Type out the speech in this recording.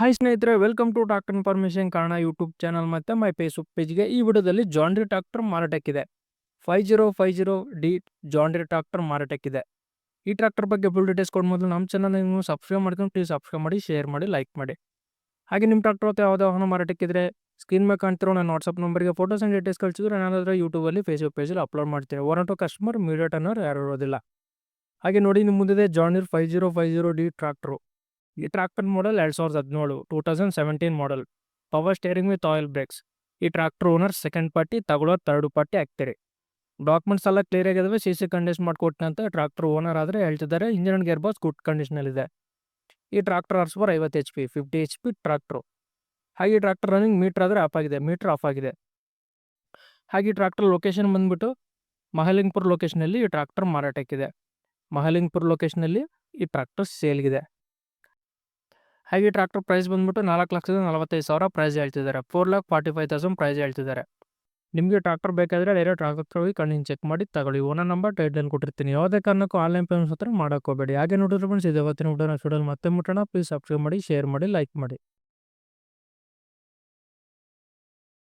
Hi ಸ್ನೇಹಿತರೆ, welcome to tractor information Kannada YouTube channel ಮತ್ತು my Facebook ಪೇಜ್ಗೆ. ಈ ವಿಡಿಯೋದಲ್ಲಿ ಜಾನ್ ಡೀರೆ ಟ್ರಾಕ್ಟರ್ ಮಾರಾಟಕ್ಕಿದೆ. 5050 ಡಿ ಜಾನ್ ಡೀರೆ ಟ್ರಾಕ್ಟರ್ ಮಾರಾಟಕ್ಕಿದೆ. ಈ ಟ್ರಾಕ್ಟರ್ ಬಗ್ಗೆ ಫುಲ್ ಡೀಟೇಲ್ಸ್ ಕೊಡ ಮೊದಲು ನಮ್ಮ ಚಾನಲ್ ನೀವು ಸಬ್ಸ್ಕ್ರೈಬ್ ಮಾಡ್ಕೊಂಡು ಪ್ಲೀಸ್ ಸಬ್ಸ್ಕ್ರೈಬ್ ಮಾಡಿ, ಶೇರ್ ಮಾಡಿ, ಲೈಕ್ ಮಾಡಿ. ಹಾಗೆ ನಿಮ್ಮ ಟ್ರಾಕ್ಟರ್ ಅಥವಾ ಯಾವುದೇ ವಾಹನ ಮಾರಾಟಕ್ಕಿದ್ರೆ ಸ್ಕ್ರೀನ್ ಮೇಲೆ ಕಾಣ್ತಿರೋ ನನ್ನ ವಾಟ್ಸಪ್ ನಂಬರ್ಗೆ ಫೋಟೋಸ್ ಆ್ಯಂಡ್ ಡೀಟೇಲ್ಸ್ ಕಳಿಸಿದ್ರೆ ನಾನಾದರೆ ಯೂಟ್ಯೂಬಲ್ಲಿ ಫೇಸ್ಬುಕ್ ಪೇಜಲ್ಲಿ ಅಪ್ಲೋಡ್ ಮಾಡ್ತೀನಿ. ವಾರಂಟು ಕಸ್ಟಮರ್ ಮೀಡಿಯೇಟ್ ಅನ್ನೋರು ಯಾರು ಇರೋದಿಲ್ಲ. ಹಾಗೆ ನೋಡಿ, ನಿಮ್ಮ ಮುಂದಿದೆ ಜಾನ್ ಡೀರೆ 5050 ಡಿ ಟ್ರಾಕ್ಟರು. ಈ tractor model 2017, 2017 model. Power steering with oil brakes. ಈ ಟ್ರಾಕ್ಟರ್ ಓನರ್ ಸೆಕೆಂಡ್ ಪಾರ್ಟಿ, ತಗೊಳ್ಳೋರು ಥರ್ಡ್ ಪಾರ್ಟಿ ಆಗ್ತೀರಿ. ಡಾಕ್ಯುಮೆಂಟ್ಸ್ ಎಲ್ಲ ಕ್ಲಿಯರ್ ಆಗಿದಾವೆ. CC ಕಂಡೀಷನ್ ಮಾಡಿಕೊಟ್ಟಿನ ಅಂತ ಟ್ರಾಕ್ಟರ್ ಓನರ್ ಆದರೆ ಹೇಳ್ತಿದ್ದಾರೆ. Engine and gear box good ಕಂಡೀಷನಲ್ಲಿದೆ. ಈ tractor horse power 50 HP, 50 HP tractor. ಹಾಗೆ ಈ ಟ್ರಾಕ್ಟರ್ ರನ್ನಿಂಗ್ ಮೀಟರ್ ಆದರೆ ಆಫ್ ಆಗಿದೆ, ಮೀಟರ್ ಆಫ್ ಆಗಿದೆ. ಹಾಗೆ ಈ ಟ್ರಾಕ್ಟರ್ ಲೊಕೇಶನ್ ಬಂದ್ಬಿಟ್ಟು ಮಹಾಲಿಂಗಪುರ ಲೊಕೇಶನಲ್ಲಿ ಈ ಟ್ರಾಕ್ಟರ್ ಮಾರಾಟಕ್ಕಿದೆ. ಮಹಾಲಿಂಗಪುರ ಲೊಕೇಶನಲ್ಲಿ ಈ ಟ್ರಾಕ್ಟರ್ ಸೇಲ್ಗಿದೆ. ಹಾಗೆ ಟ್ರಾಕ್ಟರ್ ಪ್ರೈಸ್ ಬಂದ್ಬಿಟ್ಟು 4,45,000 ಪ್ರೈಸ್ ಹೇಳ್ತಿದ್ದಾರೆ. 4,45,000 ಪ್ರೈಸ್ ಹೇಳ್ತಿದ್ದಾರೆ. ನಿಮಗೆ ಟ್ರಾಕ್ಟರ್ ಬೇಕಾದರೆ ಡೈರೆಕ್ಟ್ ಟ್ರಾಕ್ಟರ್ ಹೋಗಿ ಕಣ್ಣಿನ ಚೆಕ್ ಮಾಡಿ ತಗೊಳ್ಳಿ. ಓನರ್ ನಂಬರ್ ಟೈಟಲ್ ಕೊಟ್ಟಿರ್ತೀನಿ. ಯಾವುದೇ ಕಾರಣಕ್ಕೂ ಆನ್ಲೈನ್ ಪೇಮೆಂಟ್ಸ್ ಹತ್ರ ಮಾಡೋಕ್ಕೋಗಬೇಡಿ. ಹಾಗೆ ನೋಡಿದ್ರೆ ಫ್ರೆಂಡ್ಸ್, ಇದು ಇವತ್ತಿನ ವಿಡಿಯೋನ ಮತ್ತೆ ಮುಟ್ಟೋಣ. ಪ್ಲೀಸ್ ಸಬ್ಸ್ಕ್ರೈಬ್ ಮಾಡಿ, ಶೇರ್ ಮಾಡಿ, ಲೈಕ್ ಮಾಡಿ.